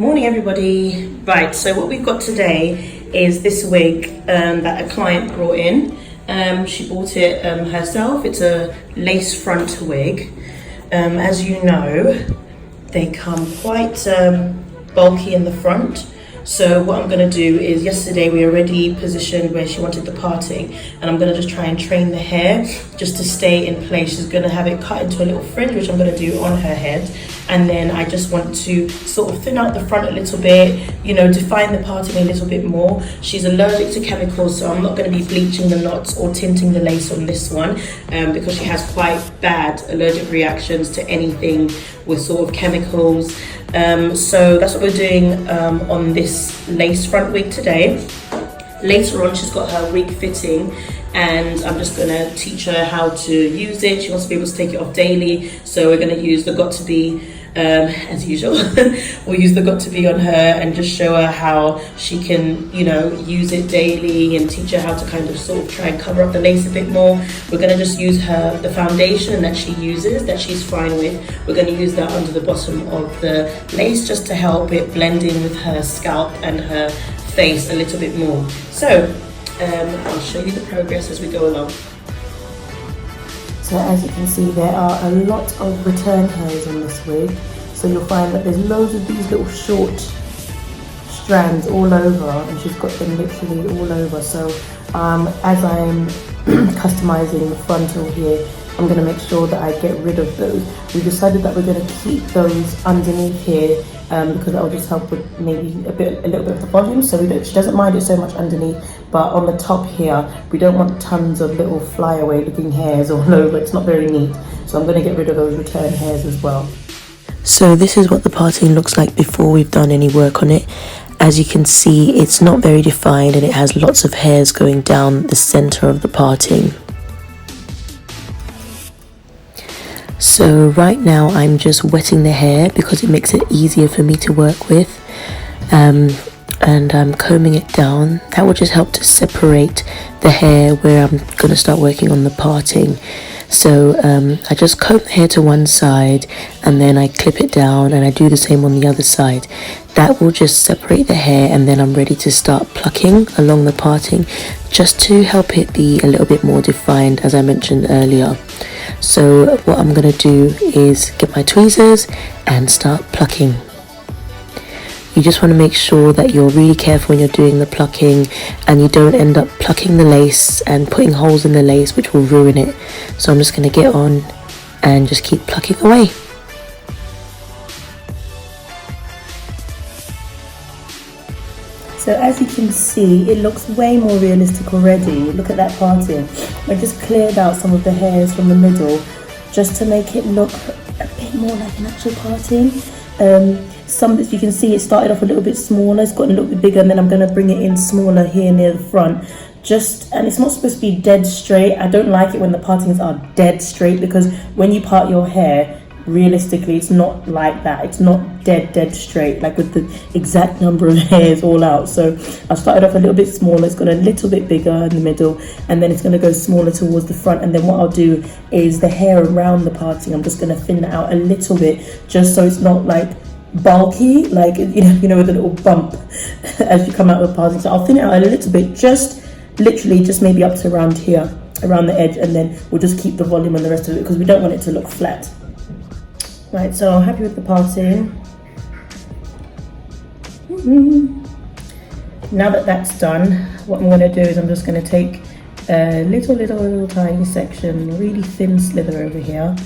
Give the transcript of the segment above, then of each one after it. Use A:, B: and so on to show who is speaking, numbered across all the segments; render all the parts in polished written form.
A: Morning everybody. Right, so what we've got today is this wig that a client brought in. She bought it herself. It's a lace front wig. As you know, they come quite bulky in the front. So what I'm going to do is, yesterday we already positioned where she wanted the parting, and I'm going to just try and train the hair just to stay in place. She's going to have it cut into a little fringe, which I'm going to do on her head, and then I just want to sort of thin out the front a little bit, you know, define the parting a little bit more. She's allergic to chemicals, so I'm not going to be bleaching the knots or tinting the lace on this one because she has quite bad allergic reactions to anything with sort of chemicals. So that's what we're doing on this lace front wig today. Later on, she's got her wig fitting, and I'm just going to teach her how to use it. She wants to be able to take it off daily, so we're going to use the Got To Be as usual. We'll use the Got To Be on her and just show her how she can, you know, use it daily, and teach her how to kind of sort of try and cover up the lace a bit more. We're going to just use the foundation that she uses, that she's fine with. We're going to use that under the bottom of the lace just to help it blend in with her scalp and her face a little bit more. So I'll show you the progress as we go along.
B: So as you can see, there are a lot of return hairs on this wig. So you'll find that there's loads of these little short strands all over, and she's got them literally all over. So as I'm customizing the frontal here, I'm going to make sure that I get rid of those. We decided that we're going to keep those underneath here because that will just help with maybe a little bit of the volume. So she doesn't mind it so much underneath, but on the top here, we don't want tons of little flyaway looking hairs all over. It's not very neat. So I'm going to get rid of those return hairs as well.
C: So this is what the parting looks like before we've done any work on it. As you can see, it's not very defined, and it has lots of hairs going down the center of the parting. So right now I'm just wetting the hair because it makes it easier for me to work with, and I'm combing it down. That will just help to separate the hair where I'm going to start working on the parting. So I just comb the hair to one side, and then I clip it down, and I do the same on the other side. That will just separate the hair, and then I'm ready to start plucking along the parting just to help it be a little bit more defined, as I mentioned earlier. So what I'm going to do is get my tweezers and start plucking. You just want to make sure that you're really careful when you're doing the plucking, and you don't end up plucking the lace and putting holes in the lace, which will ruin it. So I'm just going to get on and just keep plucking away.
B: So as you can see, it looks way more realistic already. Look at that parting. I just cleared out some of the hairs from the middle just to make it look a bit more like an actual parting. Some that you can see, it started off a little bit smaller, it's gotten a little bit bigger, and then I'm going to bring it in smaller here near the front. And it's not supposed to be dead straight. I don't like it when the partings are dead straight, because when you part your hair, realistically, it's not like that. It's not dead straight, like with the exact number of hairs all out. So I started off a little bit smaller, it's got a little bit bigger in the middle, and then it's going to go smaller towards the front. And then what I'll do is the hair around the parting, I'm just going to thin it out a little bit, just so it's not like bulky, like you know with a little bump as you come out of the parting. So I'll thin it out a little bit, just literally just maybe up to around here, around the edge, and then we'll just keep the volume on the rest of it because we don't want it to look flat. Right, so I'm happy with the parting. Now that that's done, what I'm going to do is I'm just going to take a little tiny section, really thin slither over here,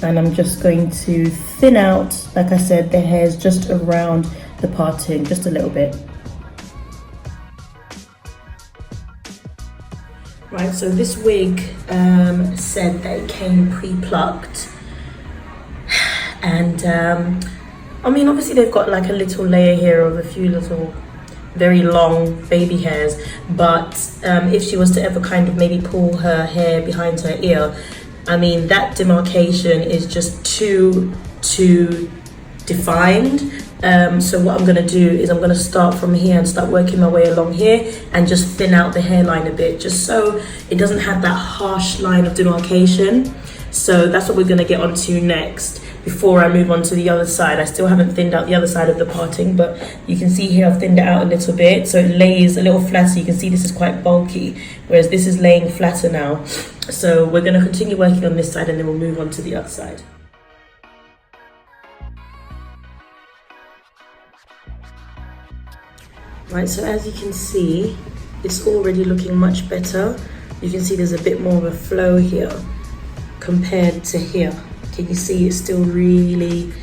B: and I'm just going to thin out, like I said, the hairs just around the parting, just a little bit.
A: Right, so this wig said that it came pre-plucked, and I mean, obviously they've got like a little layer here of a few little very long baby hairs, but if she was to ever kind of maybe pull her hair behind her ear, I mean, that demarcation is just too defined. So what I'm going to do is I'm going to start from here and start working my way along here and just thin out the hairline a bit, just so it doesn't have that harsh line of demarcation. So that's what we're going to get onto next. before I move on to the other side. I still haven't thinned out the other side of the parting, but you can see here I've thinned it out a little bit, so it lays a little flatter. You can see this is quite bulky, whereas this is laying flatter now. So we're going to continue working on this side and then we'll move on to the other side. Right, so as you can see, it's already looking much better. You can see there's a bit more of a flow here compared to here. Can you see it's still really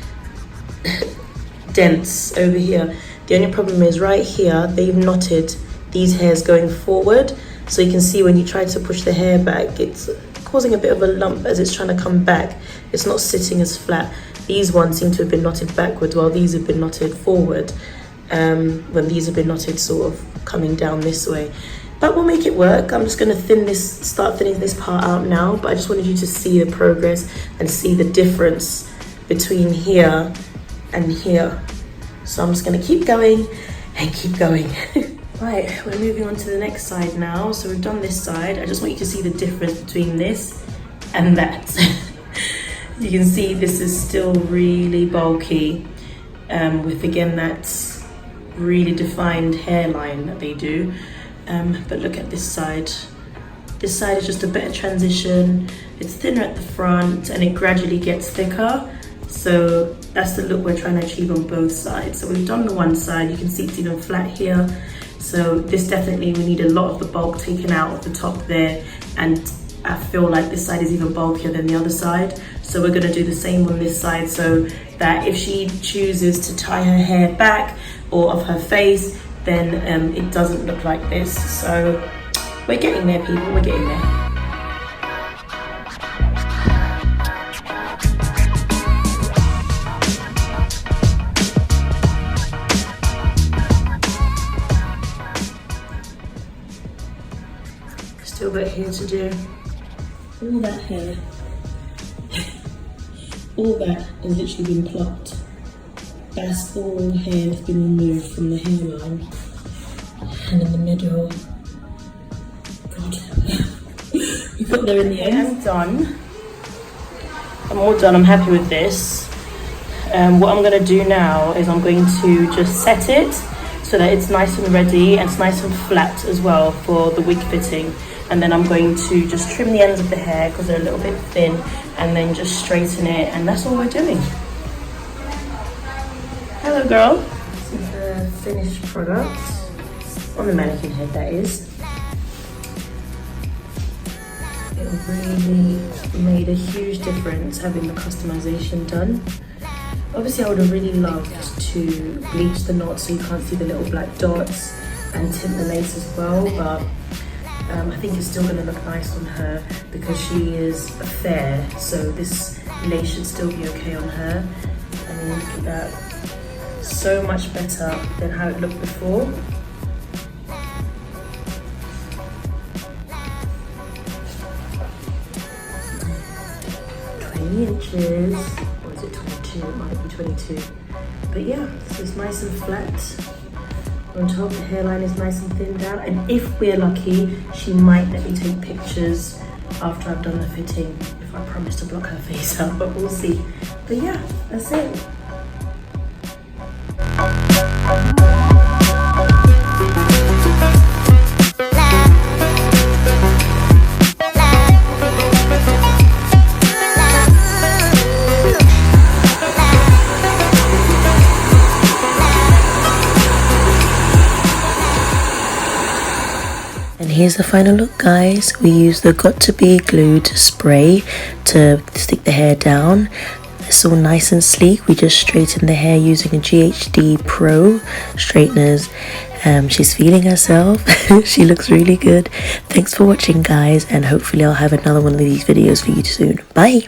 A: dense over here? The only problem is right here, they've knotted these hairs going forward. So you can see when you try to push the hair back, it's causing a bit of a lump as it's trying to come back. It's not sitting as flat. These ones seem to have been knotted backwards while these have been knotted forward. When these have been knotted sort of coming down this way. But we'll make it work. I'm just going to start thinning this part out now, but I just wanted you to see the progress and see the difference between here and here. So I'm just going to keep going and keep going. Right, we're moving on to the next side now. So we've done this side. I just want you to see the difference between this and that. You can see this is still really bulky, with again that really defined hairline that they do. But look at this side. This side is just a better transition. It's thinner at the front and it gradually gets thicker. So that's the look we're trying to achieve on both sides. So we've done the one side, you can see it's even flat here. So this definitely, we need a lot of the bulk taken out of the top there. And I feel like this side is even bulkier than the other side. So we're gonna do the same on this side so that if she chooses to tie her hair back or of her face, then it doesn't look like this. So we're getting there, people, we're getting there. Still got hair to do. All that hair, all that has literally been plucked. That's all hair that's been removed from the hairline. And in the middle, God, we got there in the end. I'm done. I'm all done, I'm happy with this. What I'm gonna do now is I'm going to just set it so that it's nice and ready and it's nice and flat as well for the wig fitting. And then I'm going to just trim the ends of the hair because they're a little bit thin and then just straighten it, and that's all we're doing. Hello girl. This is the finished product on the mannequin head, that is. It really made a huge difference having the customization done. Obviously I would have really loved to bleach the knots so you can't see the little black dots and tint the lace as well, but I think it's still going to look nice on her because she is fair, so this lace should still be okay on her. I mean, look at that. So much better than how it looked before. Inches, or is it 22? It might be 22. But yeah, so it's nice and flat. On top, the hairline is nice and thinned out. And if we're lucky, she might let me take pictures after I've done the fitting, if I promise to block her face out, but we'll see. But yeah, that's it.
C: And here's the final look, guys. We use the Got To Be Glued spray to stick the hair down. It's all nice and sleek. We just straighten the hair using a GHD Pro straighteners. She's feeling herself. She looks really good. Thanks for watching, guys, and hopefully I'll have another one of these videos for you soon. Bye.